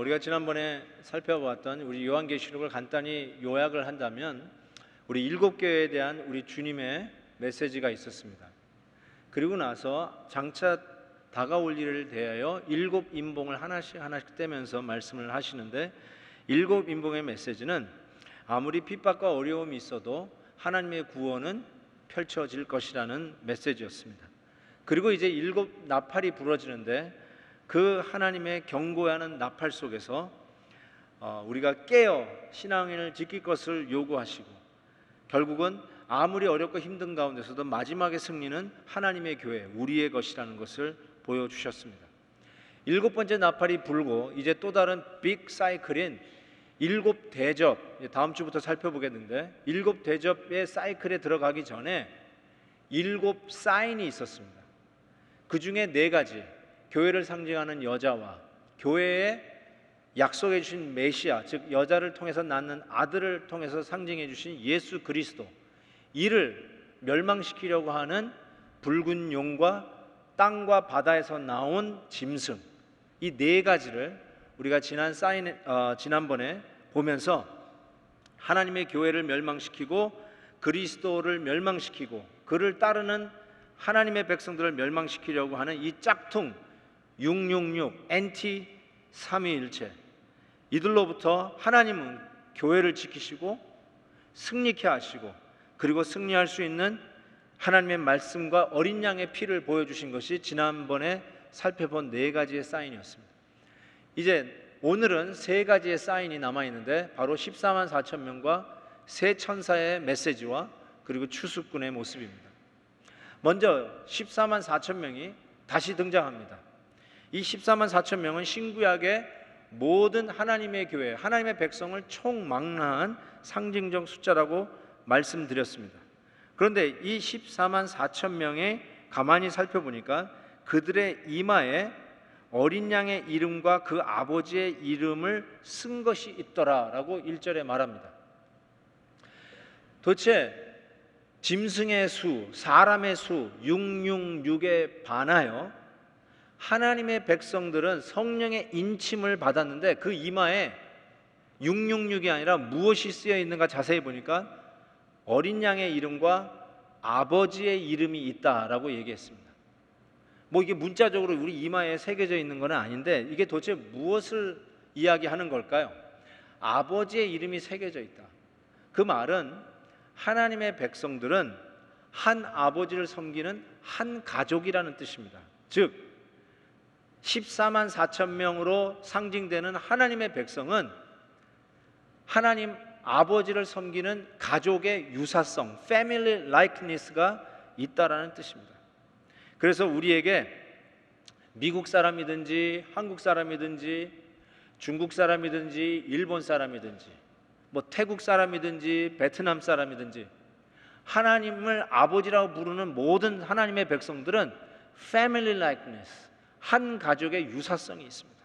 우리가 지난번에 살펴보았던 우리 요한계시록을 간단히 요약을 한다면 우리 7교회에 대한 우리 주님의 메시지가 있었습니다. 그리고 나서 장차 다가올 일을 대하여 7인봉을 하나씩 떼면서 말씀을 하시는데, 7인봉의 메시지는 아무리 핍박과 어려움이 있어도 하나님의 구원은 펼쳐질 것이라는 메시지였습니다. 그리고 이제 7나팔이 부러지는데 그 하나님의 경고하는 나팔 속에서 우리가 깨어 신앙을 지킬 것을 요구하시고, 결국은 아무리 어렵고 힘든 가운데서도 마지막의 승리는 하나님의 교회, 우리의 것이라는 것을 보여주셨습니다. 7번째 나팔이 불고 이제 또 다른 빅 사이클인 7대접, 다음 주부터 살펴보겠는데, 7대접의 사이클에 들어가기 전에 7사인이 있었습니다. 그 중에 4가지, 교회를 상징하는 여자와 교회에 약속해 주신 메시아, 즉 여자를 통해서 낳는 아들을 통해서 상징해 주신 예수 그리스도, 이를 멸망시키려고 하는 붉은 용과 땅과 바다에서 나온 짐승, 이 4가지를 우리가 지난번에 보면서 하나님의 교회를 멸망시키고 그리스도를 멸망시키고 그를 따르는 하나님의 백성들을 멸망시키려고 하는 이 짝퉁 666 엔티 삼위일체, 이들로부터 하나님은 교회를 지키시고 승리케 하시고, 그리고 승리할 수 있는 하나님의 말씀과 어린 양의 피를 보여주신 것이 지난번에 살펴본 4가지의 사인이었습니다. 이제 오늘은 3가지의 사인이 남아있는데, 바로 14만 4천 명과 세 천사의 메시지와 그리고 추수꾼의 모습입니다. 먼저 14만 4천 명이 다시 등장합니다. 이 14만 4천 명은 신구약의 모든 하나님의 교회, 하나님의 백성을 총망라한 상징적 숫자라고 말씀드렸습니다. 그런데 이 14만 4천 명에 가만히 살펴보니까 그들의 이마에 어린 양의 이름과 그 아버지의 이름을 쓴 것이 있더라라고 1절에 말합니다. 도대체 짐승의 수, 사람의 수 666에 반하여 하나님의 백성들은 성령의 인침을 받았는데, 그 이마에 666이 아니라 무엇이 쓰여 있는가 자세히 보니까 어린 양의 이름과 아버지의 이름이 있다라고 얘기했습니다. 이게 문자적으로 우리 이마에 새겨져 있는 건 아닌데, 이게 도대체 무엇을 이야기하는 걸까요? 아버지의 이름이 새겨져 있다. 그 말은 하나님의 백성들은 한 아버지를 섬기는 한 가족이라는 뜻입니다. 즉 14만 4천 명으로 상징되는 하나님의 백성은 하나님 아버지를 섬기는 가족의 유사성, family likeness가 있다라는 뜻입니다. 그래서 우리에게 미국 사람이든지 한국 사람이든지 중국 사람이든지 일본 사람이든지 태국 사람이든지 베트남 사람이든지 하나님을 아버지라고 부르는 모든 하나님의 백성들은 family likeness, 한 가족의 유사성이 있습니다.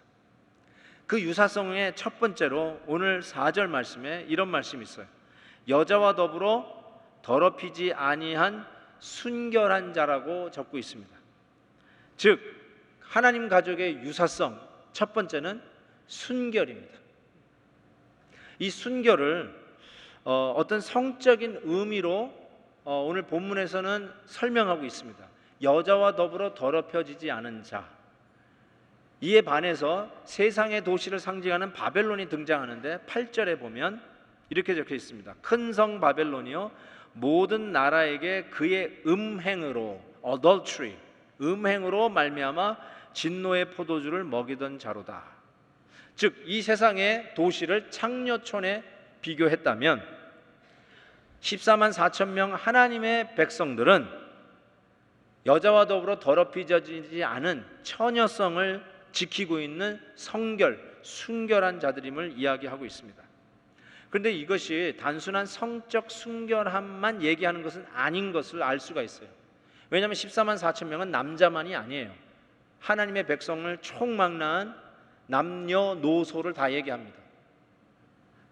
그 유사성의 첫 번째로 오늘 4절 말씀에 이런 말씀이 있어요. 여자와 더불어 더럽히지 아니한 순결한 자라고 적고 있습니다. 즉 하나님 가족의 유사성, 첫 번째는 순결입니다. 이 순결을 어떤 성적인 의미로 오늘 본문에서는 설명하고 있습니다. 여자와 더불어 더럽혀지지 않은 자. 이에 반해서 세상의 도시를 상징하는 바벨론이 등장하는데 8절에 보면 이렇게 적혀 있습니다. 큰 성 바벨론이요, 모든 나라에게 그의 음행으로, adultery, 음행으로 말미암아 진노의 포도주를 먹이던 자로다. 즉 이 세상의 도시를 창녀촌에 비교했다면 14만 4천 명 하나님의 백성들은 여자와 더불어 더럽혀지지 않은 처녀성을 지키고 있는 성결, 순결한 자들임을 이야기하고 있습니다. 그런데 이것이 단순한 성적 순결함만 얘기하는 것은 아닌 것을 알 수가 있어요. 왜냐하면 14만 4천 명은 남자만이 아니에요. 하나님의 백성을 총망라한 남녀노소를 다 얘기합니다.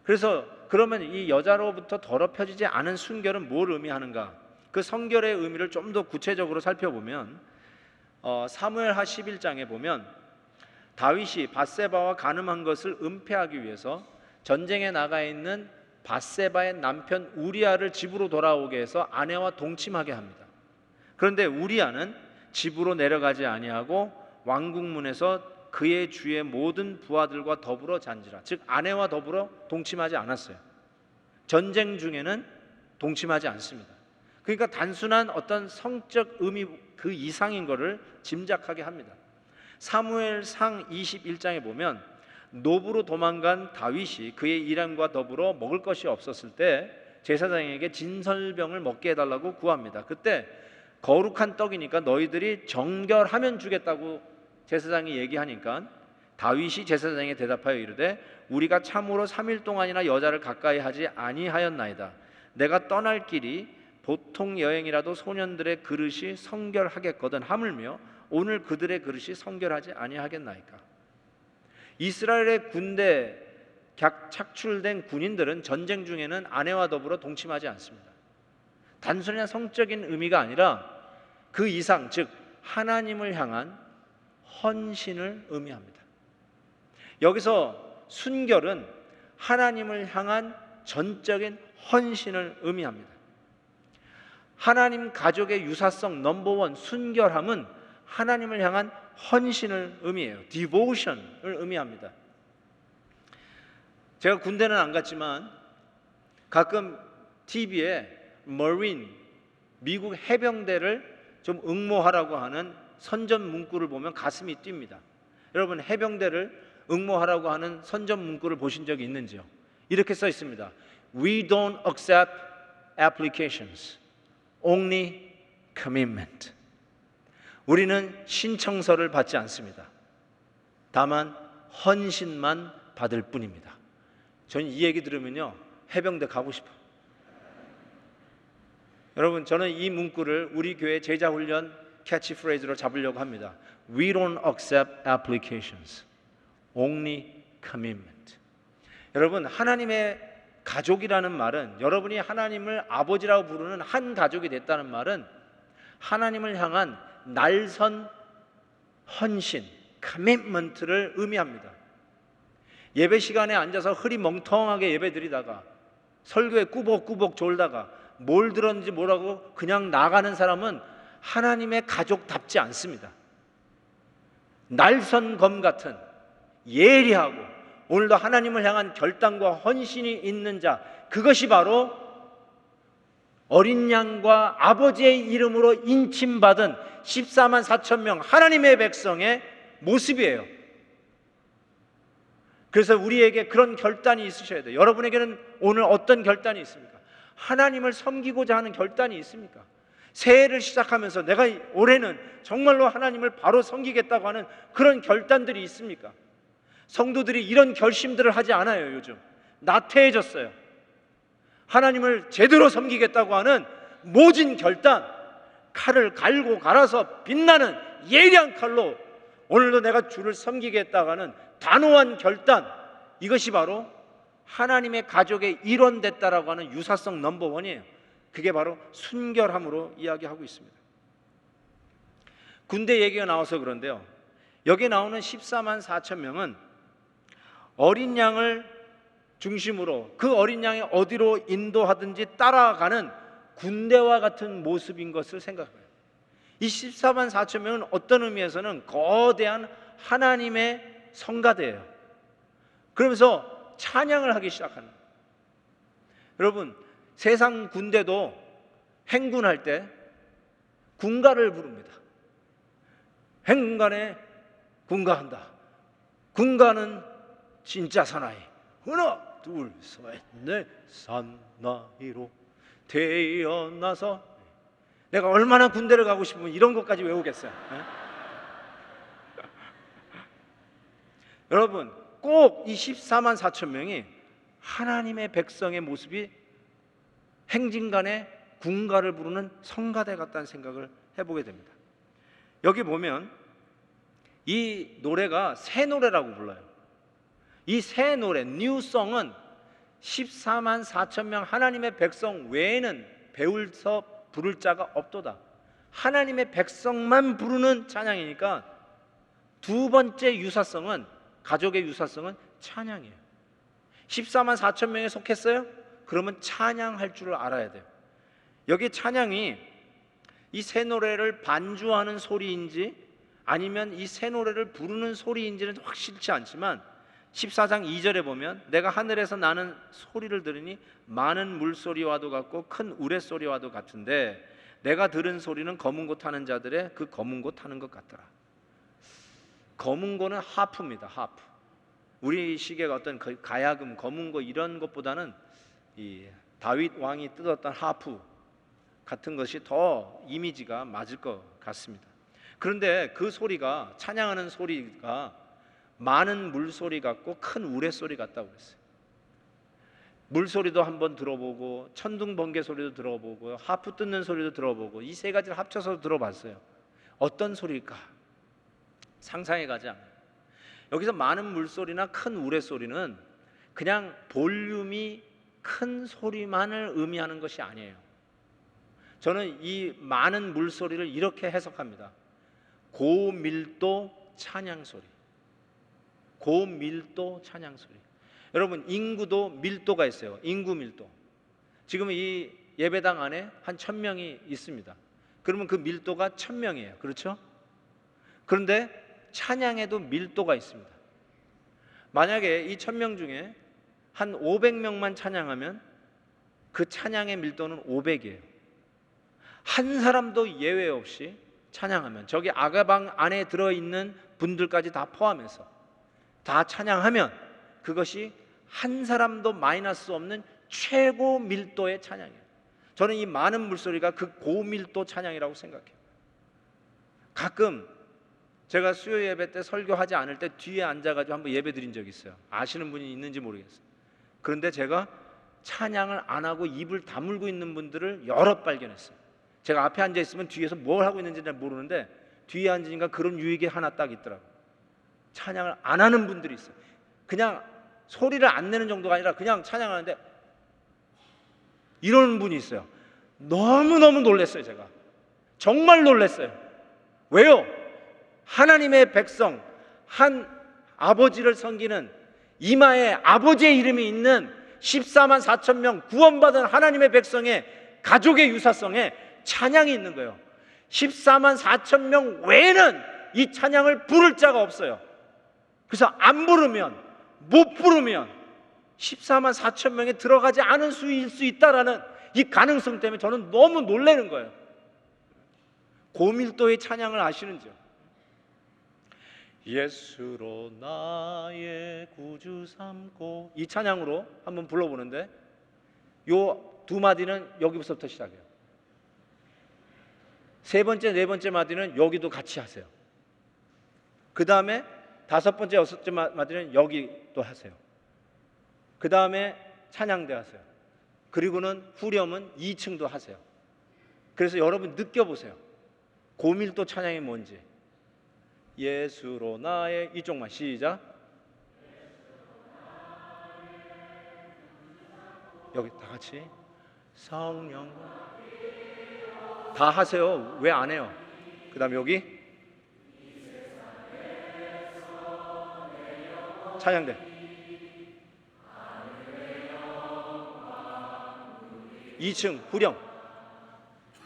그래서 그러면 이 여자로부터 더럽혀지지 않은 순결은 뭘 의미하는가? 그 성결의 의미를 좀 더 구체적으로 살펴보면 사무엘하 11장에 보면 다윗이 밧세바와 간음한 것을 은폐하기 위해서 전쟁에 나가 있는 밧세바의 남편 우리아를 집으로 돌아오게 해서 아내와 동침하게 합니다. 그런데 우리아는 집으로 내려가지 아니하고 왕궁문에서 그의 주의 모든 부하들과 더불어 잔지라. 즉 아내와 더불어 동침하지 않았어요. 전쟁 중에는 동침하지 않습니다. 그러니까 단순한 어떤 성적 의미 그 이상인 것을 짐작하게 합니다. 사무엘상 21장에 보면 노브로 도망간 다윗이 그의 일행과 더불어 먹을 것이 없었을 때 제사장에게 진설병을 먹게 해달라고 구합니다. 그때 거룩한 떡이니까 너희들이 정결하면 주겠다고 제사장이 얘기하니까 다윗이 제사장에게 대답하여 이르되 우리가 참으로 3일 동안이나 여자를 가까이 하지 아니하였나이다. 내가 떠날 길이 보통 여행이라도 소년들의 그릇이 성결하겠거든 하물며 오늘 그들의 그릇이 성결하지 아니하겠나이까. 이스라엘의 군대 착출된 군인들은 전쟁 중에는 아내와 더불어 동침하지 않습니다. 단순한 성적인 의미가 아니라 그 이상, 즉 하나님을 향한 헌신을 의미합니다. 여기서 순결은 하나님을 향한 전적인 헌신을 의미합니다. 하나님 가족의 유사성 넘버원 순결함은 하나님을 향한 헌신을 의미해요. 디보션을 의미합니다. 제가 군대는 안 갔지만 가끔 TV에 머린, 미국 해병대를 좀 응모하라고 하는 선전 문구를 보면 가슴이 뜁니다. 여러분 해병대를 응모하라고 하는 선전 문구를 보신 적이 있는지요? 이렇게 써 있습니다. We don't accept applications, only commitment. 우리는 신청서를 받지 않습니다. 다만 헌신만 받을 뿐입니다. 저는 이 얘기 들으면요 해병대 가고 싶어요. 여러분 저는 이 문구를 우리 교회 제자훈련 캐치프레이즈로 잡으려고 합니다. We don't accept applications, only commitment. 여러분 하나님의 가족이라는 말은, 여러분이 하나님을 아버지라고 부르는 한 가족이 됐다는 말은 하나님을 향한 날선 헌신, 커밋먼트를 의미합니다. 예배 시간에 앉아서 흐리멍텅하게 예배 드리다가 설교에 꾸벅꾸벅 졸다가 뭘 들었는지 모르고 그냥 나가는 사람은 하나님의 가족답지 않습니다. 날선검 같은 예리하고 오늘도 하나님을 향한 결단과 헌신이 있는 자, 그것이 바로 어린 양과 아버지의 이름으로 인침받은 14만 4천 명 하나님의 백성의 모습이에요. 그래서 우리에게 그런 결단이 있으셔야 돼요. 여러분에게는 오늘 어떤 결단이 있습니까? 하나님을 섬기고자 하는 결단이 있습니까? 새해를 시작하면서 내가 올해는 정말로 하나님을 바로 섬기겠다고 하는 그런 결단들이 있습니까? 성도들이 이런 결심들을 하지 않아요. 요즘 나태해졌어요. 하나님을 제대로 섬기겠다고 하는 모진 결단, 칼을 갈고 갈아서 빛나는 예리한 칼로 오늘도 내가 주를 섬기겠다고 하는 단호한 결단, 이것이 바로 하나님의 가족의 일원됐다라고 하는 유사성 넘버원이에요. 그게 바로 순결함으로 이야기하고 있습니다. 군대 얘기가 나와서 그런데요, 여기 나오는 14만 4천 명은 어린 양을 중심으로 그 어린 양이 어디로 인도하든지 따라가는 군대와 같은 모습인 것을 생각해요. 이 14만 4천 명은 어떤 의미에서는 거대한 하나님의 성가대예요. 그러면서 찬양을 하기 시작하는 거예요. 여러분 세상 군대도 행군할 때 군가를 부릅니다. 행군간에 군가한다. 군가는 진짜 사나이. 하나 둘 셋 넷 사나이로 태어나서, 내가 얼마나 군대를 가고 싶으면 이런 것까지 외우겠어요. 여러분 꼭 이 14만 4천 명이 하나님의 백성의 모습이 행진간에 군가를 부르는 성가대 같다는 생각을 해보게 됩니다. 여기 보면 이 노래가 새 노래라고 불러요. 이 새 노래 뉴송은 14만 4천 명 하나님의 백성 외에는 배울서 부를 자가 없도다. 하나님의 백성만 부르는 찬양이니까 두 번째 유사성은, 가족의 유사성은 찬양이에요. 14만 4천 명에 속했어요? 그러면 찬양할 줄 알아야 돼요. 여기 찬양이 이 새 노래를 반주하는 소리인지 아니면 이 새 노래를 부르는 소리인지는 확실치 않지만 14장 2절에 보면 내가 하늘에서 나는 소리를 들으니 많은 물소리와도 같고 큰 우레소리와도 같은데 내가 들은 소리는 검은 고 타는 자들의 그 검은 고 타는 것 같더라. 검은 고는 하프입니다. 하프. 우리 시계가 어떤 가야금, 검은 고 이런 것보다는 이 다윗 왕이 뜯었던 하프 같은 것이 더 이미지가 맞을 것 같습니다. 그런데 그 소리가, 찬양하는 소리가 많은 물소리 같고 큰 우레소리 같다고 그랬어요. 물소리도 한번 들어보고 천둥 번개 소리도 들어보고 하프 뜯는 소리도 들어보고 이 세 가지를 합쳐서 들어봤어요. 어떤 소리일까? 상상해 가지 않아요. 여기서 많은 물소리나 큰 우레소리는 그냥 볼륨이 큰 소리만을 의미하는 것이 아니에요. 저는 이 많은 물소리를 이렇게 해석합니다. 고밀도 찬양소리. 고밀도 찬양소리. 여러분, 인구도 밀도가 있어요. 인구 밀도. 지금 이 예배당 안에 한 1,000명이 있습니다. 그러면 그 밀도가 1,000명이에요. 그렇죠? 그런데 찬양에도 밀도가 있습니다. 만약에 이 1,000명 중에 한 500명만 찬양하면 그 찬양의 밀도는 500이에요. 한 사람도 예외 없이 찬양하면, 저기 아가방 안에 들어있는 분들까지 다 포함해서 다 찬양하면 그것이 한 사람도 마이너스 없는 최고 밀도의 찬양이에요. 저는 이 많은 물소리가 그 고밀도 찬양이라고 생각해요. 가끔 제가 수요 예배 때 설교하지 않을 때 뒤에 앉아가지고 한번 예배 드린 적이 있어요. 아시는 분이 있는지 모르겠어요. 그런데 제가 찬양을 안 하고 입을 다물고 있는 분들을 여럿 발견했어요. 제가 앞에 앉아 있으면 뒤에서 뭘 하고 있는지 잘 모르는데 뒤에 앉으니까 그런 유익이 하나 딱 있더라고요. 찬양을 안 하는 분들이 있어요. 그냥 소리를 안 내는 정도가 아니라 그냥 찬양하는데 이러는 분이 있어요. 너무너무 놀랐어요. 제가 정말 놀랐어요. 왜요? 하나님의 백성, 한 아버지를 섬기는 이마에 아버지의 이름이 있는 14만 4천 명 구원받은 하나님의 백성의 가족의 유사성에 찬양이 있는 거예요. 14만 4천 명 외에는 이 찬양을 부를 자가 없어요. 그래서 안 부르면, 못 부르면 14만 4천 명에 들어가지 않은 수일 수 있다라는 이 가능성 때문에 저는 너무 놀라는 거예요. 고밀도의 찬양을 아시는지요? 예수로 나의 구주 삼고, 이 찬양으로 한번 불러보는데 요 두 마디는 여기부터 시작해요. 세 번째, 네 번째 마디는 여기도 같이 하세요. 그 다음에 다섯 번째, 여섯째 마디는 여기 또 하세요. 그 다음에 찬양대 하세요. 그리고는 후렴은 2층도 하세요. 그래서 여러분 느껴보세요. 고밀도 찬양이 뭔지. 예수로 나의, 이쪽만 시작. 여기 다 같이 성령 다 하세요. 왜 안 해요? 그 다음에 여기 찬양대 2층 후렴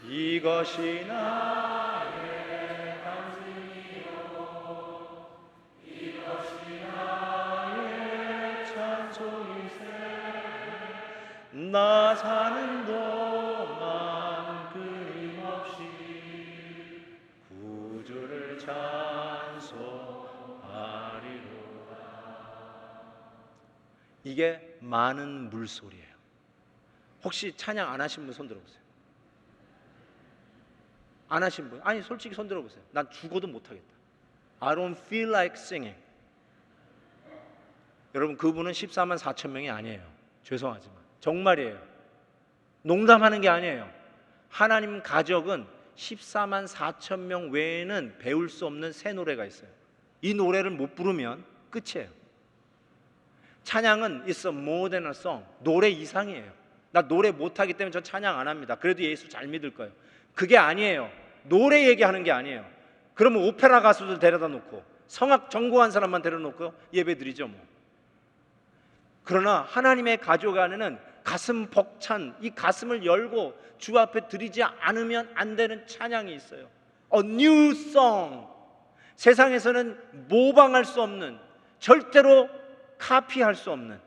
이것이 나의 간증이요 이것이 나의 찬송이세 나 사는 동안 끊임없이 구주를 찬송하리로다. 이게 많은 물소리예요. 혹시 찬양 안 하신 분 손 들어보세요. 안 하신 분? 아니 솔직히 손 들어보세요. 난 죽어도 못하겠다. I don't feel like singing. 여러분 그분은 14만 4천 명이 아니에요. 죄송하지만 정말이에요. 농담하는 게 아니에요. 하나님 가족은 14만 4천 명 외에는 배울 수 없는 새 노래가 있어요. 이 노래를 못 부르면 끝이에요. 찬양은 it's a more than a song. 노래 이상이에요. 나 노래 못하기 때문에 저 찬양 안 합니다. 그래도 예수 잘 믿을 거예요. 그게 아니에요. 노래 얘기하는 게 아니에요. 그러면 오페라 가수들 데려다 놓고 성악 전공한 사람만 데려놓고 예배드리죠 뭐. 그러나 하나님의 가족 안에는 가슴 벅찬, 이 가슴을 열고 주 앞에 드리지 않으면 안 되는 찬양이 있어요. A new song. 세상에서는 모방할 수 없는, 절대로 카피할 수 없는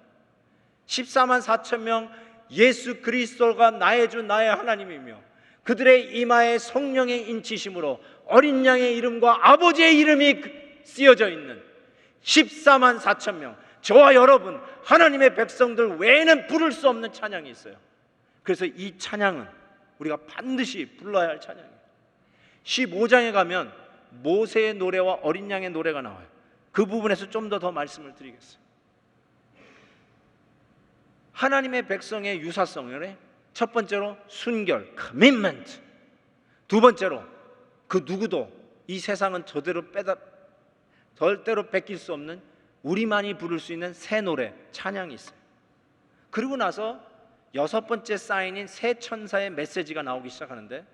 14만 4천 명 예수 그리스도가 나의 주 나의 하나님이며 그들의 이마에 성령의 인치심으로 어린 양의 이름과 아버지의 이름이 쓰여져 있는 14만 4천 명, 저와 여러분 하나님의 백성들 외에는 부를 수 없는 찬양이 있어요. 그래서 이 찬양은 우리가 반드시 불러야 할 찬양이에요. 15장에 가면 모세의 노래와 어린 양의 노래가 나와요. 그 부분에서 좀 더 말씀을 드리겠어요. 하나님의 백성의 유사성을 첫 번째로 순결, commitment. 두 번째로 그 누구도 이 세상은 절대로 뺏길 수 없는 우리만이 부를 수 있는 새 노래, 찬양이 있어요. 그리고 나서 여섯 번째 사인인 새 천사의 메시지가 나오기 시작하는데,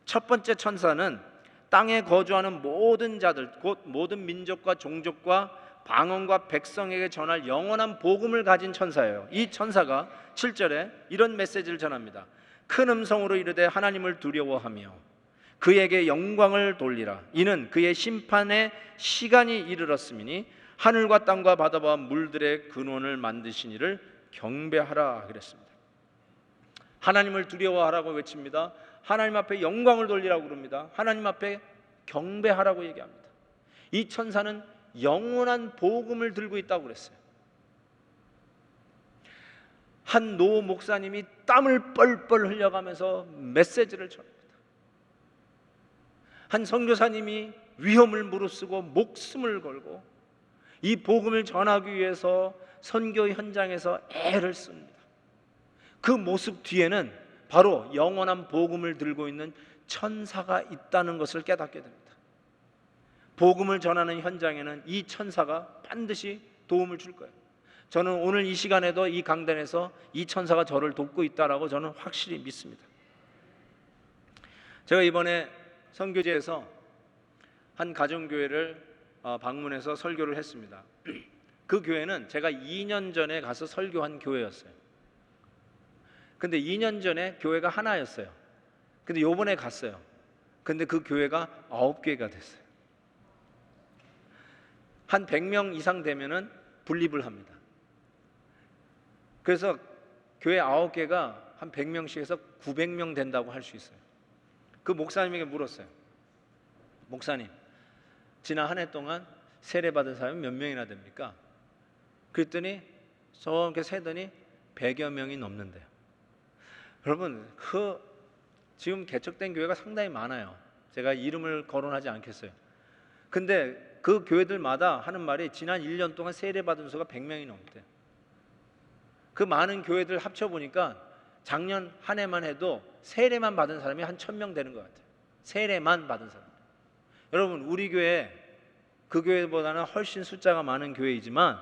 첫 번째 천사는 땅에 거주하는 모든 자들, 곧 모든 민족과 종족과 방언과 백성에게 전할 영원한 복음을 가진 천사예요. 이 천사가 7절에 이런 메시지를 전합니다. 큰 음성으로 이르되 하나님을 두려워하며 그에게 영광을 돌리라. 이는 그의 심판의 시간이 이르렀음이니 하늘과 땅과 바다와 물들의 근원을 만드신 이를 경배하라 그랬습니다. 하나님을 두려워하라고 외칩니다. 하나님 앞에 영광을 돌리라고 그럽니다. 하나님 앞에 경배하라고 얘기합니다. 이 천사는 영원한 복음을 들고 있다고 그랬어요. 한 노 목사님이 땀을 뻘뻘 흘려가면서 메시지를 전합니다. 한 선교사님이 위험을 무릅쓰고 목숨을 걸고 이 복음을 전하기 위해서 선교 현장에서 애를 씁니다. 그 모습 뒤에는 바로 영원한 복음을 들고 있는 천사가 있다는 것을 깨닫게 됩니다. 복음을 전하는 현장에는 이 천사가 반드시 도움을 줄 거예요. 저는 오늘 이 시간에도 이 강단에서 이 천사가 저를 돕고 있다라고 저는 확실히 믿습니다. 제가 이번에 선교제에서 한 가정교회를 방문해서 설교를 했습니다. 그 교회는 제가 2년 전에 가서 설교한 교회였어요. 근데 2년 전에 교회가 하나였어요. 근데 요번에 갔어요. 근데 그 교회가 9개가 됐어요. 한 100명 이상 되면은 분립을 합니다. 그래서 교회 9개가 한 100명씩 해서 900명 된다고 할 수 있어요. 그 목사님에게 물었어요. 목사님, 지난 한 해 동안 세례받은 사람이 몇 명이나 됩니까? 그랬더니 저렇게 세더니 100여 명이 넘는데요. 여러분, 지금 개척된 교회가 상당히 많아요. 제가 이름을 거론하지 않겠어요. 근데 그 교회들마다 하는 말이 지난 1년 동안 세례받은 수가 100명이 넘대요. 그 많은 교회들 합쳐보니까 작년 한 해만 해도 세례만 받은 사람이 한 1000명 되는 것 같아요. 세례만 받은 사람. 여러분, 우리 교회 그 교회보다는 훨씬 숫자가 많은 교회이지만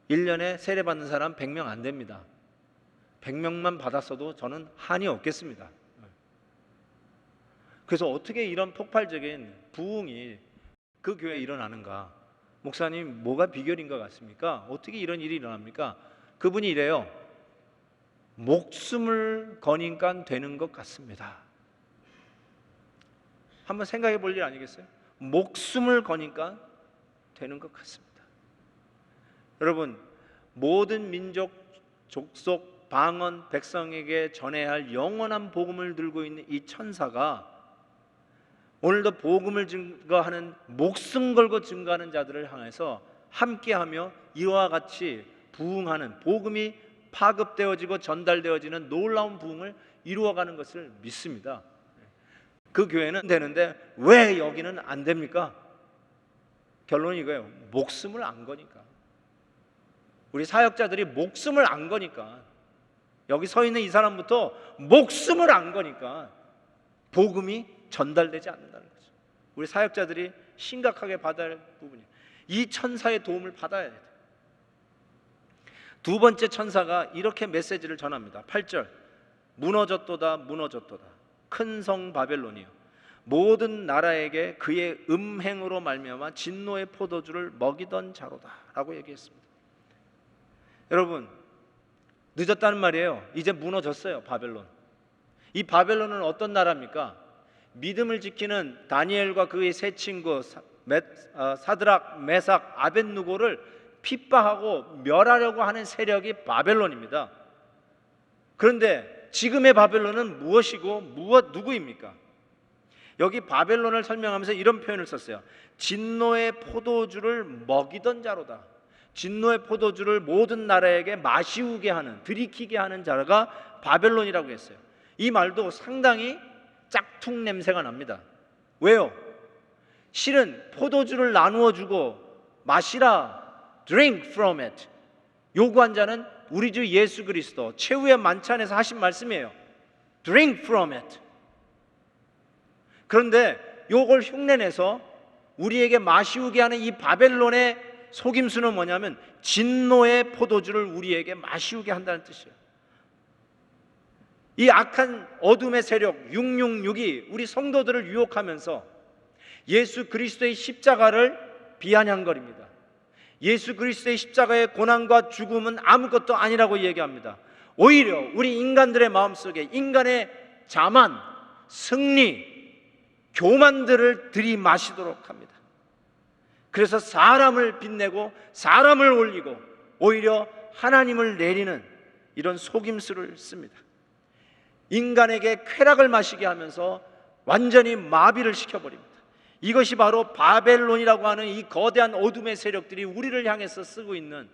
1년에 세례받는 사람 100명 안 됩니다. 100명만 받았어도 저는 한이 없겠습니다. 그래서 어떻게 이런 폭발적인 부흥이 그 교회에 일어나는가? 목사님, 뭐가 비결인 것 같습니까? 어떻게 이런 일이 일어납니까? 그분이 이래요. 목숨을 거니까 되는 것 같습니다. 한번 생각해 볼 일 아니겠어요? 목숨을 거니까 되는 것 같습니다. 여러분, 모든 민족, 족속, 방언, 백성에게 전해야 할 영원한 복음을 들고 있는 이 천사가 오늘도 복음을 증거하는, 목숨 걸고 증거하는 자들을 향해서 함께하며 이와 같이 부흥하는, 복음이 파급되어지고 전달되어지는 놀라운 부흥을 이루어가는 것을 믿습니다. 그 교회는 되는데 왜 여기는 안 됩니까? 결론이 이거예요. 목숨을 안 거니까. 우리 사역자들이 목숨을 안 거니까, 여기 서 있는 이 사람부터 목숨을 안 거니까 복음이 전달되지 않는다는 거죠. 우리 사역자들이 심각하게 받아야 할 부분이에요. 이 천사의 도움을 받아야 돼요. 두 번째 천사가 이렇게 메시지를 전합니다. 8절, 무너졌도다 무너졌도다 큰 성 바벨론이요, 모든 나라에게 그의 음행으로 말미암아 진노의 포도주를 먹이던 자로다 라고 얘기했습니다. 여러분, 늦었다는 말이에요. 이제 무너졌어요, 바벨론. 이 바벨론은 어떤 나라입니까? 믿음을 지키는 다니엘과 그의 세 친구 사드락, 메삭, 아벳누고를 핍박하고 멸하려고 하는 세력이 바벨론입니다. 그런데 지금의 바벨론은 무엇이고 누구입니까? 여기 바벨론을 설명하면서 이런 표현을 썼어요. 진노의 포도주를 먹이던 자로다. 진노의 포도주를 모든 나라에게 마시우게 하는, 들이키게 하는 자가 바벨론이라고 했어요. 이 말도 상당히 짝퉁 냄새가 납니다. 왜요? 실은 포도주를 나누어 주고 마시라, drink from it, 요구한 자는 우리 주 예수 그리스도, 최후의 만찬에서 하신 말씀이에요. drink from it. 그런데 요걸 흉내내서 우리에게 마시우게 하는 이 바벨론의 속임수는 뭐냐면 진노의 포도주를 우리에게 마시우게 한다는 뜻이에요. 이 악한 어둠의 세력 666이 우리 성도들을 유혹하면서 예수 그리스도의 십자가를 비아냥거립니다. 예수 그리스도의 십자가의 고난과 죽음은 아무것도 아니라고 얘기합니다. 오히려 우리 인간들의 마음속에 인간의 자만, 승리, 교만들을 들이마시도록 합니다. 그래서 사람을 빛내고 사람을 올리고 오히려 하나님을 내리는 이런 속임수를 씁니다. 인간에게 쾌락을 마시게 하면서 완전히 마비를 시켜버립니다. 이것이 바로 바벨론이라고 하는 이 거대한 어둠의 세력들이 우리를 향해서 쓰고 있는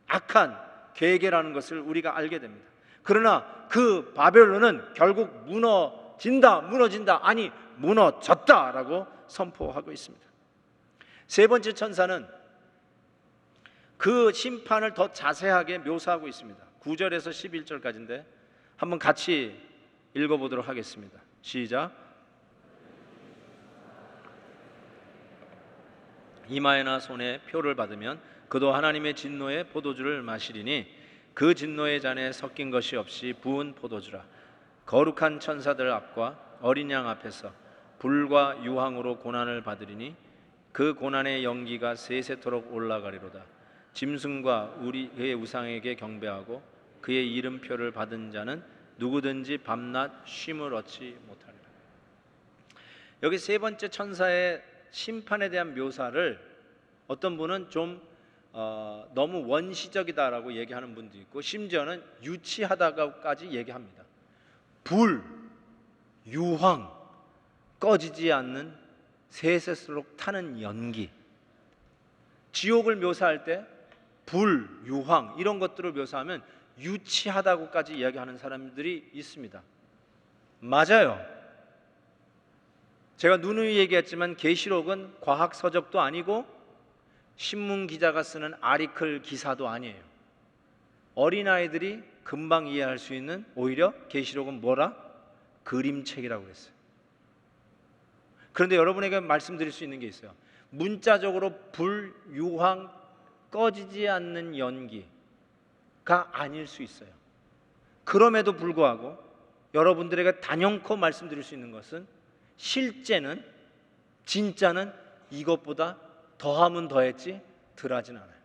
악한 계획이라는 것을 우리가 알게 됩니다. 그러나 그 바벨론은 결국 무너진다, 아니 무너졌다라고 선포하고 있습니다. 세 번째 천사는 그 심판을 더 자세하게 묘사하고 있습니다. 9절에서 11절까지인데 한번 같이 읽어보도록 하겠습니다. 시작. 이마에나 손에 표를 받으면 그도 하나님의 진노의 포도주를 마시리니 그 진노의 잔에 섞인 것이 없이 부은 포도주라. 거룩한 천사들 앞과 어린 양 앞에서 불과 유황으로 고난을 받으리니 그 고난의 연기가 세세토록 올라가리로다. 짐승과 그의 우상에게 경배하고 그의 이름표를 받은 자는 누구든지 밤낮 쉼을 얻지 못하리라. 여기 세 번째 천사의 심판에 대한 묘사를 어떤 분은 좀 너무 원시적이다라고 얘기하는 분도 있고 심지어는 유치하다고까지 얘기합니다. 불, 유황, 꺼지지 않는 세세토록 타는 연기. 지옥을 묘사할 때 불, 유황 이런 것들을 묘사하면 유치하다고까지 이야기하는 사람들이 있습니다. 맞아요. 제가 누누이 얘기했지만 계시록은 과학 서적도 아니고 신문 기자가 쓰는 아리클 기사도 아니에요. 어린아이들이 금방 이해할 수 있는 오히려 계시록은 뭐라? 그림책이라고 그랬어요. 그런데 여러분에게 말씀드릴 수 있는 게 있어요. 문자적으로 불, 유황, 꺼지지 않는 연기가 아닐 수 있어요. 그럼에도 불구하고 여러분들에게 단연코 말씀드릴 수 있는 것은 실제는, 진짜는 이것보다 더하면 더했지 덜하진 않아요.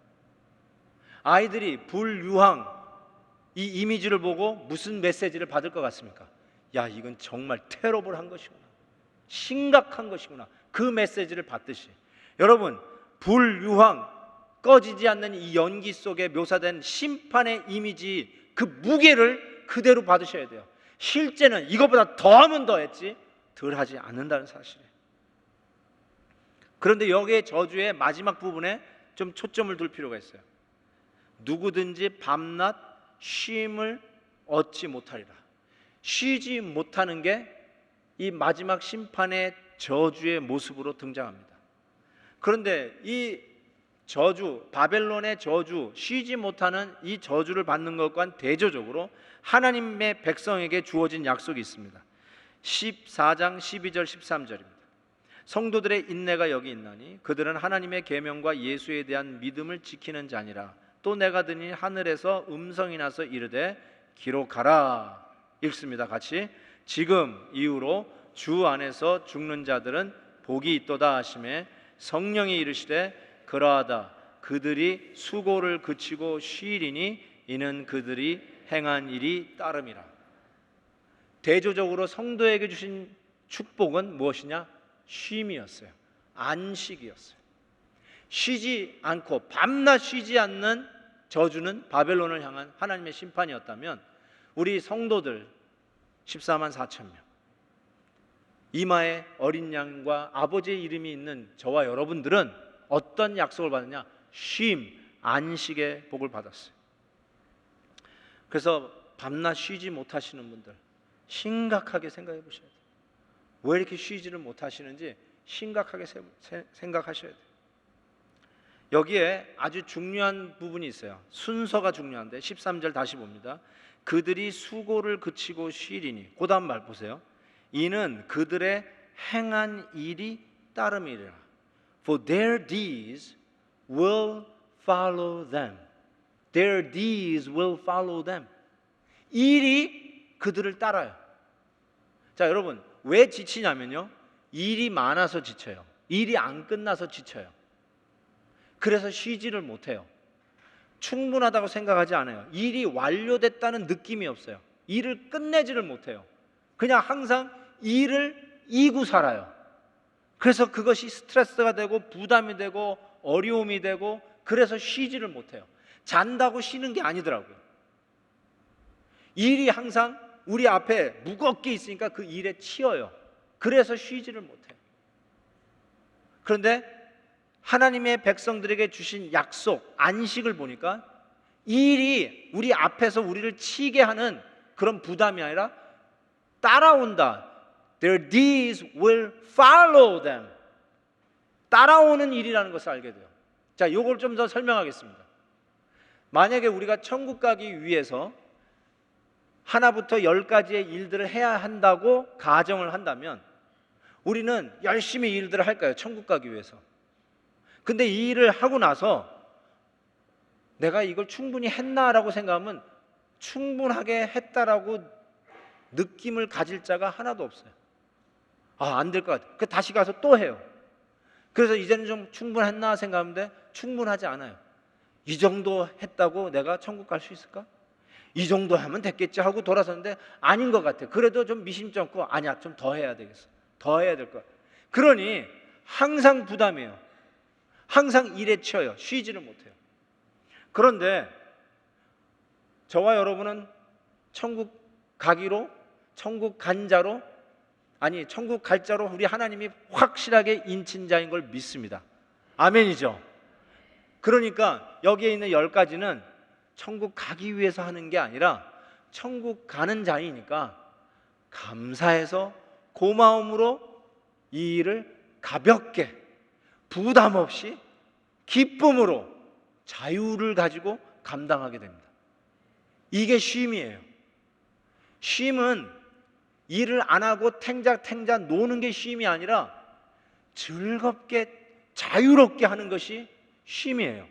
아이들이 불, 유황 이 이미지를 보고 무슨 메시지를 받을 것 같습니까? 야, 이건 정말 테러블한 것이구나, 심각한 것이구나, 그 메시지를 받듯이 여러분 불, 유황, 꺼지지 않는 이 연기 속에 묘사된 심판의 이미지, 그 무게를 그대로 받으셔야 돼요. 실제는 이것보다 더하면 더했지 덜하지 않는다는 사실이에요. 그런데 여기에 저주의 마지막 부분에 좀 초점을 둘 필요가 있어요. 누구든지 밤낮 쉼을 얻지 못하리라. 쉬지 못하는 게 이 마지막 심판의 저주의 모습으로 등장합니다. 그런데 이 저주, 바벨론의 저주, 쉬지 못하는 이 저주를 받는 것과는 대조적으로 하나님의 백성에게 주어진 약속이 있습니다. 14장 12절 13절입니다. 성도들의 인내가 여기 있나니 그들은 하나님의 계명과 예수에 대한 믿음을 지키는 자니라. 또 내가 드니 하늘에서 음성이 나서 이르되 기록하라. 읽습니다. 같이. 지금 이후로 주 안에서 죽는 자들은 복이 있도다 하시매 성령이 이르시되 그러하다 그들이 수고를 그치고 쉬리니 이는 그들이 행한 일이 따름이라. 대조적으로 성도에게 주신 축복은 무엇이냐? 쉼이었어요. 안식이었어요. 쉬지 않고 밤낮 쉬지 않는 저주는 바벨론을 향한 하나님의 심판이었다면 우리 성도들 14만 4천 명 이마에 어린 양과 아버지의 이름이 있는 저와 여러분들은 어떤 약속을 받느냐? 쉼, 안식의 복을 받았어요. 그래서 밤낮 쉬지 못하시는 분들 심각하게 생각해 보셔야 돼요. 왜 이렇게 쉬지를 못하시는지 심각하게 생각하셔야 돼요. 여기에 아주 중요한 부분이 있어요. 순서가 중요한데 13절 다시 봅니다. 그들이 수고를 그치고 쉬리니, 그 다음 말 보세요. 이는 그들의 행한 일이 따름이라. For their deeds will follow them. Their deeds will follow them. 일이 그들을 따라요. 자, 여러분 왜 지치냐면요, 일이 많아서 지쳐요. 일이 안 끝나서 지쳐요. 그래서 쉬지를 못해요. 충분하다고 생각하지 않아요. 일이 완료됐다는 느낌이 없어요. 일을 끝내지를 못해요. 그냥 항상 일을 이고 살아요. 그래서 그것이 스트레스가 되고 부담이 되고 어려움이 되고, 그래서 쉬지를 못해요. 잔다고 쉬는 게 아니더라고요. 일이 항상 우리 앞에 무겁게 있으니까 그 일에 치여요. 그래서 쉬지를 못해요. 그런데 하나님의 백성들에게 주신 약속, 안식을 보니까 일이 우리 앞에서 우리를 치게 하는 그런 부담이 아니라 따라온다. Their deeds will follow them. 따라오는 일이라는 것을 알게 돼요. 자, 이걸 좀 더 설명하겠습니다. 만약에 우리가 천국 가기 위해서 하나부터 10가지의 일들을 해야 한다고 가정을 한다면 우리는 열심히 일들을 할까요? 천국 가기 위해서. 근데 이 일을 하고 나서 내가 이걸 충분히 했나라고 생각하면 충분하게 했다라고 느낌을 가질 자가 하나도 없어요. 아, 안 될 것 같아. 그 다시 가서 또 해요. 그래서 이제는 좀 충분했나 생각하는데 충분하지 않아요. 이 정도 했다고 내가 천국 갈 수 있을까? 이 정도 하면 됐겠지 하고 돌아섰는데 아닌 것 같아. 그래도 좀 미심쩍고 아니야, 좀 더 해야 되겠어. 더 해야 될 것 같아. 그러니 항상 부담이에요. 항상 일에 치여요. 쉬지를 못해요. 그런데 저와 여러분은 천국 가기로, 천국 간 자로, 아니 천국 갈 자로 우리 하나님이 확실하게 인친 자인 걸 믿습니다. 아멘이죠. 그러니까 여기에 있는 10가지는 천국 가기 위해서 하는 게 아니라 천국 가는 자이니까 감사해서 고마움으로 이 일을 가볍게, 부담 없이, 기쁨으로, 자유를 가지고 감당하게 됩니다. 이게 쉼이에요. 쉼은 일을 안 하고 탱자탱자 노는 게 쉼이 아니라 즐겁게 자유롭게 하는 것이 쉼이에요.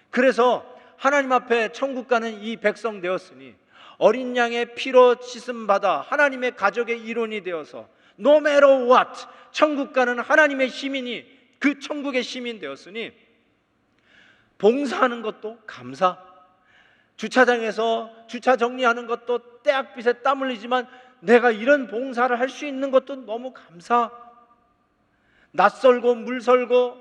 그래서 하나님 앞에 천국 가는 이 백성 되었으니 어린 양의 피로 씻음 받아 하나님의 가족의 일원이 되어서 no matter what 천국 가는 하나님의 시민이, 그 천국의 시민 되었으니 봉사하는 것도 감사, 주차장에서 주차 정리하는 것도 때학빛에 땀 흘리지만 내가 이런 봉사를 할 수 있는 것도 너무 감사, 낯설고 물설고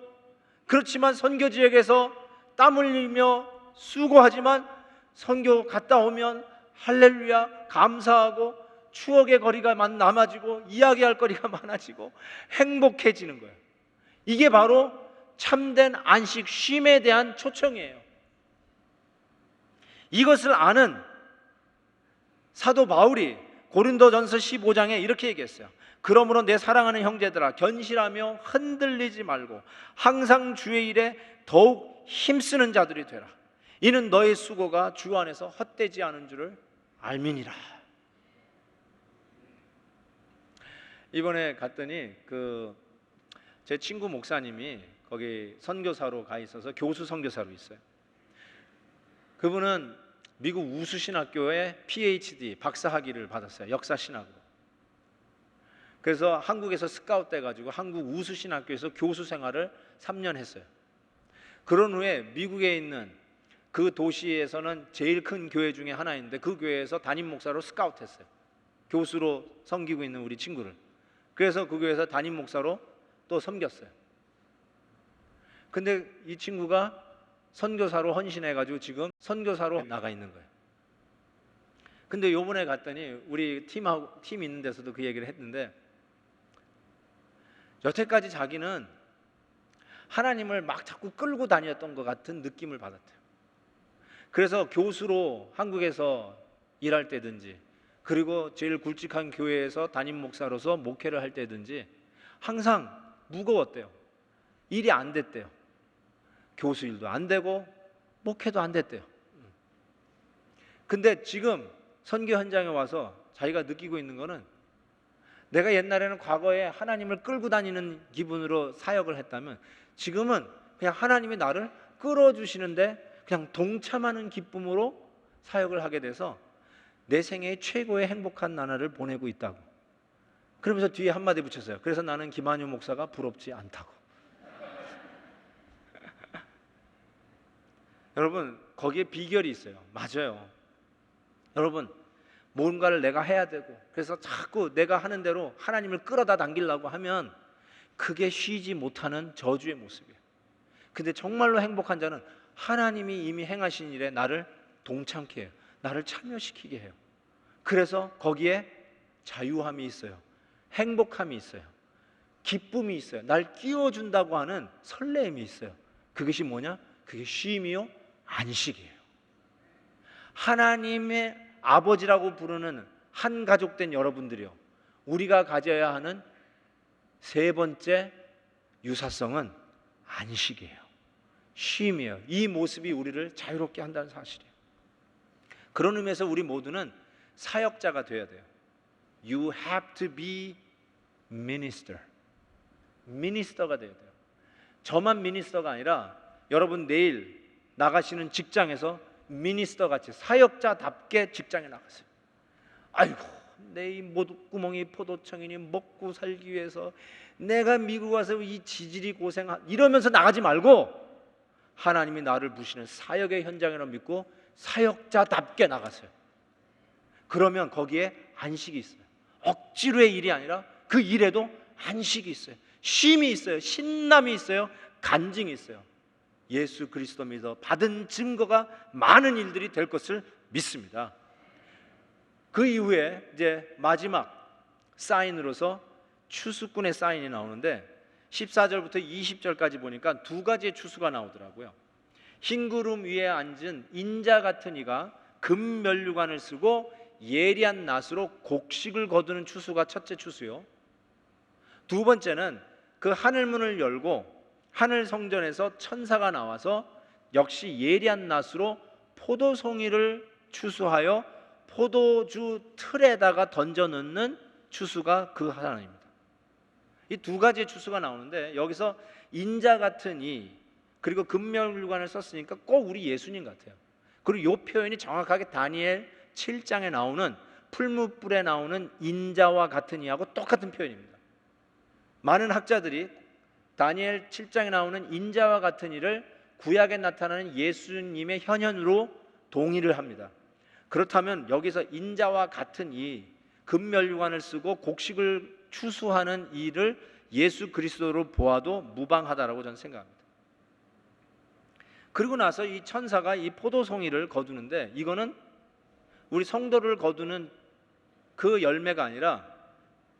그렇지만 선교 지역에서 땀 흘리며 수고하지만 선교 갔다 오면 할렐루야 감사하고 추억의 거리가 남아지고 이야기할 거리가 많아지고 행복해지는 거예요. 이게 바로 참된 안식, 쉼에 대한 초청이에요. 이것을 아는 사도 바울이 고린도전서 15장에 이렇게 얘기했어요. 그러므로 내 사랑하는 형제들아, 견실하며 흔들리지 말고 항상 주의 일에 더욱 힘쓰는 자들이 되라. 이는 너의 수고가 주 안에서 헛되지 않은 줄을 알미니라. 이번에 갔더니 제 친구 목사님이 거기 선교사로 가 있어서 교수 선교사로 있어요. 그분은 미국 우수신학교에 PhD 박사학위를 받았어요. 역사신학으로. 그래서 한국에서 스카웃 돼가지고 한국 우수신학교에서 교수 생활을 3년 했어요. 그런 후에 미국에 있는 그 도시에서는 제일 큰 교회 중에 하나인데 그 교회에서 담임 목사로 스카웃 했어요. 교수로 섬기고 있는 우리 친구를. 그래서 그 교회에서 담임 목사로 또 섬겼어요. 근데 이 친구가 선교사로 헌신해가지고 지금 선교사로 나가 있는 거예요. 근데 요번에 갔더니 우리 팀 있는 데서도 그 얘기를 했는데, 여태까지 자기는 하나님을 막 자꾸 끌고 다녔던 것 같은 느낌을 받았대요. 그래서 교수로 한국에서 일할 때든지, 그리고 제일 굵직한 교회에서 담임 목사로서 목회를 할 때든지 항상 무거웠대요. 일이 안 됐대요. 교수 일도 안 되고 목회도 안 됐대요. 근데 지금 선교 현장에 와서 자기가 느끼고 있는 거는, 내가 옛날에는 과거에 하나님을 끌고 다니는 기분으로 사역을 했다면 지금은 그냥 하나님이 나를 끌어주시는데 그냥 동참하는 기쁨으로 사역을 하게 돼서 내 생애의 최고의 행복한 나날을 보내고 있다고. 그러면서 뒤에 한마디 붙였어요. 그래서 나는 김한효 목사가 부럽지 않다고. 여러분, 거기에 비결이 있어요. 맞아요. 여러분, 뭔가를 내가 해야 되고, 그래서 자꾸 내가 하는 대로 하나님을 끌어다 당기려고 하면 그게 쉬지 못하는 저주의 모습이에요. 근데 정말로 행복한 자는 하나님이 이미 행하신 일에 나를 동참케 해요. 나를 참여시키게 해요. 그래서 거기에 자유함이 있어요. 행복함이 있어요. 기쁨이 있어요. 날 끼워준다고 하는 설레임이 있어요. 그것이 뭐냐? 그게 쉼이요, 안식이에요. 하나님의 아버지라고 부르는 한 가족된 여러분들이요, 우리가 가져야 하는 세 번째 유사성은 안식이에요. 쉼이에요. 이 모습이 우리를 자유롭게 한다는 사실이에요. 그런 의미에서 우리 모두는 사역자가 되어야 돼요. You have to be minister. 미니스터가 되어야 돼요. 저만 미니스터가 아니라 여러분 내일 나가시는 직장에서 미니스터 같이 사역자답게 직장에 나가세요. 아이고, 내 이 모두구멍이 포도청이니 먹고 살기 위해서 내가 미국 와서 이 지질이 이러면서 나가지 말고 하나님이 나를 부시는 사역의 현장이라고 믿고 사역자답게 나가세요. 그러면 거기에 안식이 있어요. 억지로의 일이 아니라 그 일에도 안식이 있어요. 쉼이 있어요. 신남이 있어요. 간증이 있어요. 예수 그리스도 믿어 받은 증거가 많은 일들이 될 것을 믿습니다. 그 이후에 이제 마지막 사인으로서 추수꾼의 사인이 나오는데 14절부터 20절까지 보니까 두 가지의 추수가 나오더라고요. 흰 구름 위에 앉은 인자 같은 이가 금면류관을 쓰고 예리한 낫으로 곡식을 거두는 추수가 첫째 추수요. 두 번째는 그 하늘문을 열고 하늘 성전에서 천사가 나와서 역시 예리한 낫으로 포도송이를 추수하여 포도주 틀에다가 던져 넣는 추수가 그 하나입니다. 이 두 가지의 추수가 나오는데 여기서 인자 같은 이, 그리고 금면류관을 썼으니까 꼭 우리 예수님 같아요. 그리고 이 표현이 정확하게 다니엘 7장에 나오는 풀무불에 나오는 인자와 같은 이하고 똑같은 표현입니다. 많은 학자들이 다니엘 7장에 나오는 인자와 같은 이를 구약에 나타나는 예수님의 현현으로 동의를 합니다. 그렇다면 여기서 인자와 같은 이, 금면류관을 쓰고 곡식을 추수하는 이를 예수 그리스도로 보아도 무방하다라고 저는 생각합니다. 그리고 나서 이 천사가 이 포도송이를 거두는데, 이거는 우리 성도를 거두는 그 열매가 아니라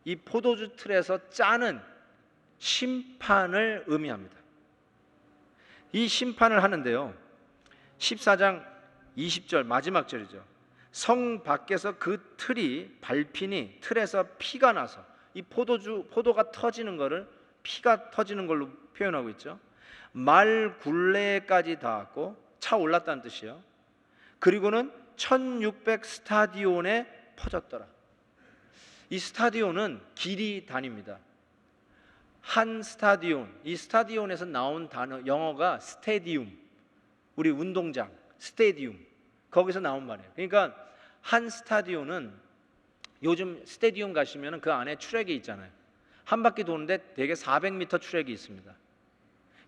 이 포도주 틀에서 짜는 심판을 의미합니다. 이 심판을 하는데요, 14장 20절 마지막 절이죠. 성 밖에서 그 틀이 밟히니 틀에서 피가 나서, 이 포도가 터지는 거를 피가 터지는 걸로 표현하고 있죠. 말 굴레까지 닿았고, 차 올랐다는 뜻이에요. 그리고는 1600 스타디온에 퍼졌더라. 이 스타디온은 길이 단위입니다. 한 스타디온, 이 스타디온에서 나온 단어 영어가 스테디움, 우리 운동장 스테디움, 거기서 나온 말이에요. 그러니까 한 스타디온은 요즘 스테디움 가시면 그 안에 트랙이 있잖아요. 한 바퀴 도는데 대개 400m 트랙이 있습니다.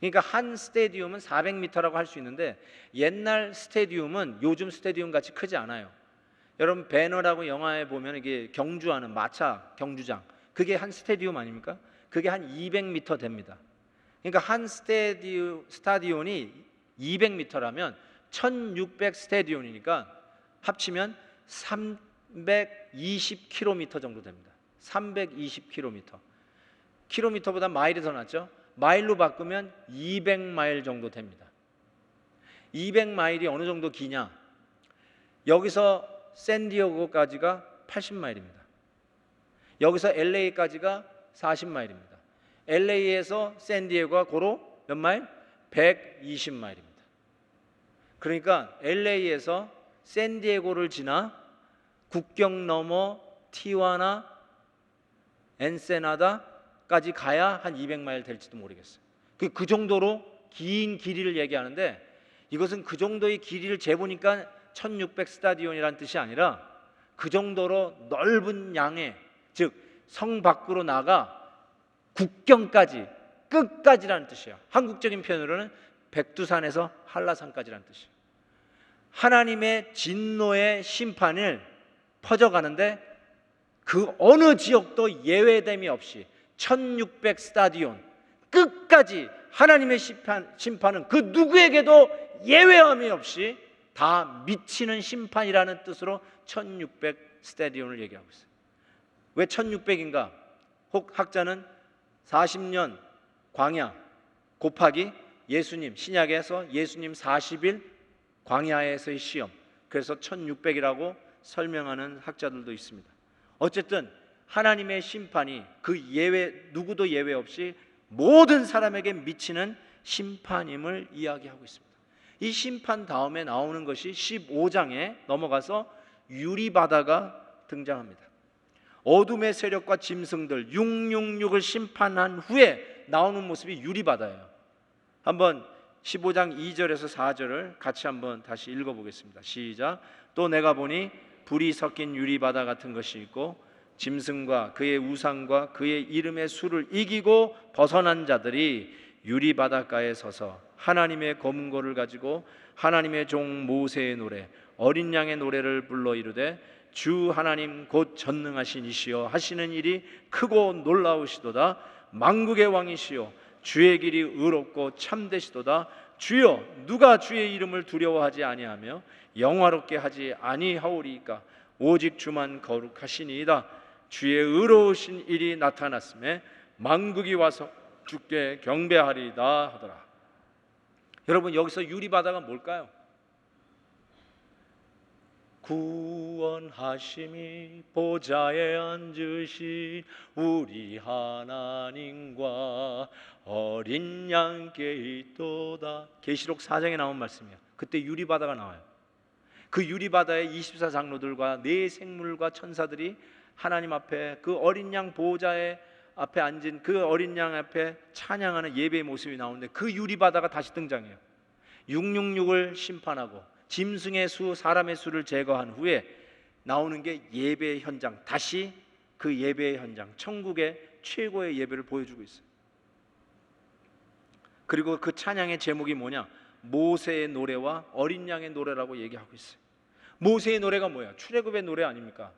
그러니까 한 스테디움은 400m라고 할 수 있는데 옛날 스테디움은 요즘 스테디움 같이 크지 않아요. 여러분 배너라고 영화에 보면 이게 경주하는 마차 경주장, 그게 한 스테디움 아닙니까? 그게 한 200m 됩니다. 그러니까 한 스타디온이 200m라면 1600 스테디온이니까 합치면 320km 정도 됩니다. 320km. 킬로미터보다 마일이 더 낫죠? 마일로 바꾸면 200마일 정도 됩니다. 200마일이 어느 정도 기냐? 여기서 샌디에고까지가 80마일입니다. 여기서 LA까지가 40마일입니다. LA에서 샌디에고가 고로 몇 마일? 120마일입니다. 그러니까 LA에서 샌디에고를 지나 국경 넘어 티와나, 엔세나다까지 가야 한 200마일 될지도 모르겠어요. 그 정도로 긴 길이를 얘기하는데, 이것은 그 정도의 길이를 재보니까 1600 스타디온이라는 뜻이 아니라 그 정도로 넓은 양의, 즉 성 밖으로 나가 국경까지, 끝까지라는 뜻이에요. 한국적인 표현으로는 백두산에서 한라산까지라는 뜻이에요. 하나님의 진노의 심판을 퍼져가는데 그 어느 지역도 예외됨이 없이 1600 스타디온 끝까지 하나님의 심판은 그 누구에게도 예외함이 없이 다 미치는 심판이라는 뜻으로 1600 스타디온을 얘기하고 있어요. 왜 1600인가? 혹 학자는 40년 광야 곱하기 예수님, 신약에서 예수님 40일 광야에서의 시험, 그래서 1600이라고 설명하는 학자들도 있습니다. 어쨌든 하나님의 심판이 그 예외, 누구도 예외 없이 모든 사람에게 미치는 심판임을 이야기하고 있습니다. 이 심판 다음에 나오는 것이 15장에 넘어가서 유리바다가 등장합니다. 어둠의 세력과 짐승들 666을 심판한 후에 나오는 모습이 유리바다예요. 한번 15장 2절에서 4절을 같이 한번 다시 읽어보겠습니다. 시작. 또 내가 보니 불이 섞인 유리바다 같은 것이 있고 짐승과 그의 우상과 그의 이름의 수를 이기고 벗어난 자들이 유리바닷가에 서서 하나님의 검은고를 가지고 하나님의 종 모세의 노래 어린 양의 노래를 불러 이르되 주 하나님 곧 전능하신 이시여 하시는 일이 크고 놀라우시도다. 만국의 왕이시여 주의 길이 의롭고 참되시도다. 주여 누가 주의 이름을 두려워하지 아니하며 영화롭게 하지 아니하오리이까. 오직 주만 거룩하시니이다. 주의 의로우신 일이 나타났음에 만국이 와서 주께 경배하리이다 하더라. 여러분, 여기서 유리바다가 뭘까요? 구원하심이 보좌에 앉으신 우리 하나님과 어린 양께 있도다. 계시록 4장에 나온 말씀이에요. 그때 유리바다가 나와요. 그 유리바다에 24장로들과 네 생물과 천사들이 하나님 앞에 그 어린 양 보호자의 앞에 앉은 그 어린 양 앞에 찬양하는 예배의 모습이 나오는데, 그 유리바다가 다시 등장해요. 666을 심판하고 짐승의 수, 사람의 수를 제거한 후에 나오는 게 예배의 현장, 다시 그 예배의 현장, 천국의 최고의 예배를 보여주고 있어요. 그리고 그 찬양의 제목이 뭐냐? 모세의 노래와 어린 양의 노래라고 얘기하고 있어요. 모세의 노래가 뭐야? 출애굽의 노래 아닙니까?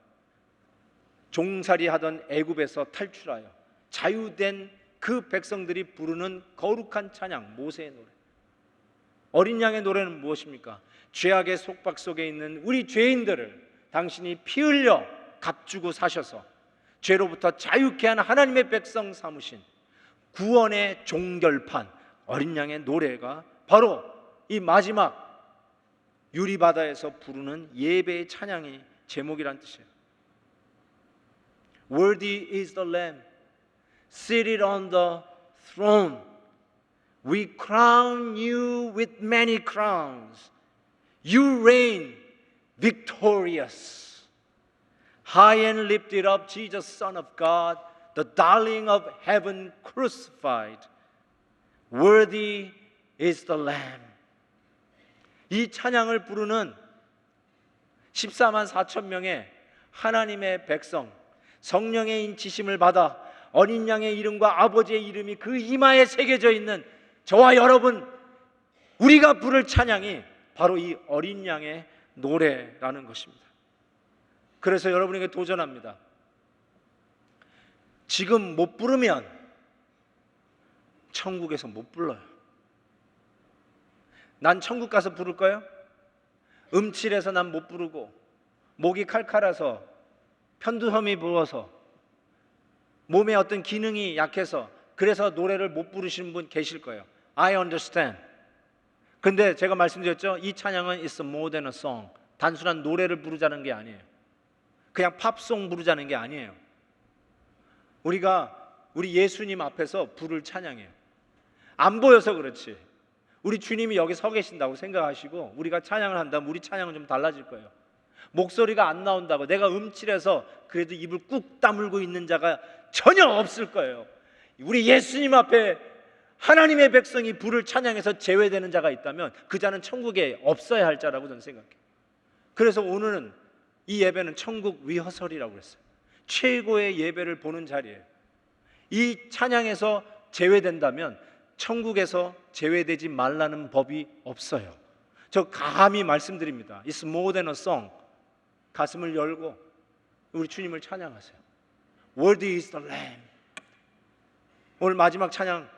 종살이 하던 애굽에서 탈출하여 자유된 그 백성들이 부르는 거룩한 찬양, 모세의 노래. 어린 양의 노래는 무엇입니까? 죄악의 속박 속에 있는 우리 죄인들을 당신이 피 흘려 값주고 사셔서 죄로부터 자유케 하는 하나님의 백성 삼으신 구원의 종결판, 어린 양의 노래가 바로 이 마지막 유리바다에서 부르는 예배의 찬양의 제목이란 뜻이에요. Worthy is the Lamb seated on the throne. We crown you with many crowns. You reign victorious. High and lifted up, Jesus, Son of God, the darling of heaven crucified. Worthy is the Lamb. 이 찬양을 부르는 14만 4천 명의 하나님의 백성, 성령의 인치심을 받아 어린 양의 이름과 아버지의 이름이 그 이마에 새겨져 있는 저와 여러분, 우리가 부를 찬양이 바로 이 어린 양의 노래라는 것입니다. 그래서 여러분에게 도전합니다. 지금 못 부르면 천국에서 못 불러요. 난 천국 가서 부를 거예요? 음칠해서 난 못 부르고, 목이 칼칼해서, 편두섬이 부어서, 몸에 어떤 기능이 약해서 그래서 노래를 못 부르시는 분 계실 거예요. I understand. 근데 제가 말씀드렸죠, 이 찬양은 It's more than a song. 단순한 노래를 부르자는 게 아니에요. 그냥 팝송 부르자는 게 아니에요. 우리 예수님 앞에서 부를 찬양이에요. 안 보여서 그렇지, 우리 주님이 여기 서 계신다고 생각하시고 우리가 찬양을 한다면 우리 찬양은 좀 달라질 거예요. 목소리가 안 나온다고 내가 음칠해서 그래도 입을 꾹 다물고 있는 자가 전혀 없을 거예요. 우리 예수님 앞에 하나님의 백성이 부를 찬양에서 제외되는 자가 있다면 그 자는 천국에 없어야 할 자라고 저는 생각해요. 그래서 오늘은 이 예배는 천국 리허설이라고 그랬어요. 최고의 예배를 보는 자리예요. 이 찬양에서 제외된다면 천국에서 제외되지 말라는 법이 없어요. 저 감히 말씀드립니다. It's more than a song. 가슴을 열고 우리 주님을 찬양하세요. Worthy is the Lamb. 오늘 마지막 찬양,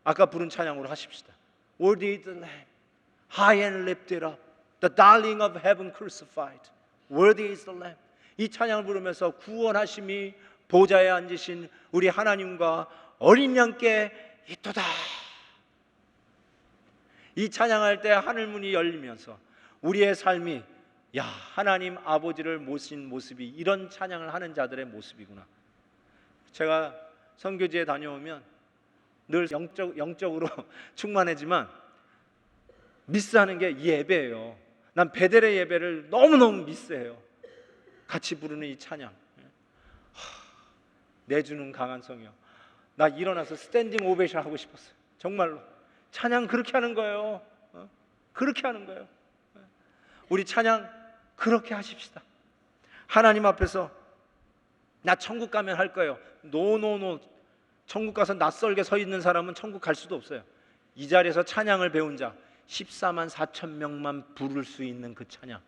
아까 부른 찬양으로 하십시다. Worthy is the Lamb, high and lifted up, the darling of heaven crucified. Worthy is the Lamb. 이 찬양을 부르면서 구원하심이 보좌에 앉으신 우리 하나님과 어린 양께 있도다. 이 찬양할 때 하늘문이 열리면서 우리의 삶이, 야, 하나님 아버지를 모신 모습이 이런 찬양을 하는 자들의 모습이구나. 제가 선교지에 다녀오면 늘 영적으로 충만하지만 미스하는 게 이 예배예요. 난 베델의 예배를 너무너무 미스해요. 같이 부르는 이 찬양. 내주는 강한 성이요. 나 일어나서 스탠딩 오베이션 하고 싶었어요. 정말로. 찬양 그렇게 하는 거예요. 그렇게 하는 거예요. 우리 찬양 그렇게 하십시다. 하나님 앞에서 나 천국 가면 할 거예요. 노노노. 천국 가서 낯설게 서 있는 사람은 천국 갈 수도 없어요. 이 자리에서 찬양을 배운 자 14만 4천 명만 부를 수 있는 그 찬양,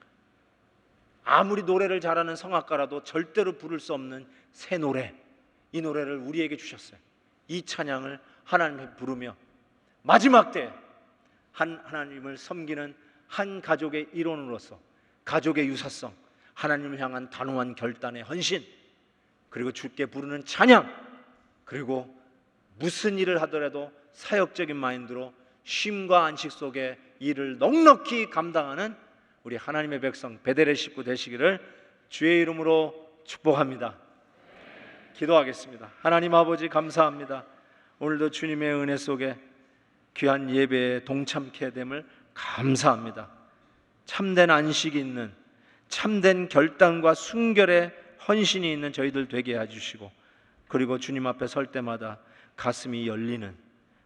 아무리 노래를 잘하는 성악가라도 절대로 부를 수 없는 새 노래, 이 노래를 우리에게 주셨어요. 이 찬양을 하나님께 부르며 마지막 때 하나님을 섬기는 한 가족의 일원으로서 가족의 유사성, 하나님을 향한 단호한 결단의 헌신, 그리고 주께 부르는 찬양, 그리고 무슨 일을 하더라도 사역적인 마인드로 쉼과 안식 속에 일을 넉넉히 감당하는 우리 하나님의 백성 베델의 식구 되시기를 주의 이름으로 축복합니다. 기도하겠습니다. 하나님 아버지, 감사합니다. 오늘도 주님의 은혜 속에 귀한 예배에 동참케 됨을 감사합니다. 참된 안식이 있는, 참된 결단과 순결의 헌신이 있는 저희들 되게 해주시고, 그리고 주님 앞에 설 때마다 가슴이 열리는,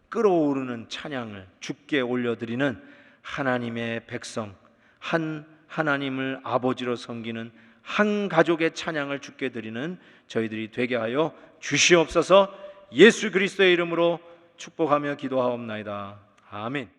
끓어오르는 찬양을 주께 올려드리는 하나님의 백성, 한 하나님을 아버지로 섬기는 한 가족의 찬양을 주께 드리는 저희들이 되게 하여 주시옵소서. 예수 그리스도의 이름으로 축복하며 기도하옵나이다. 아멘.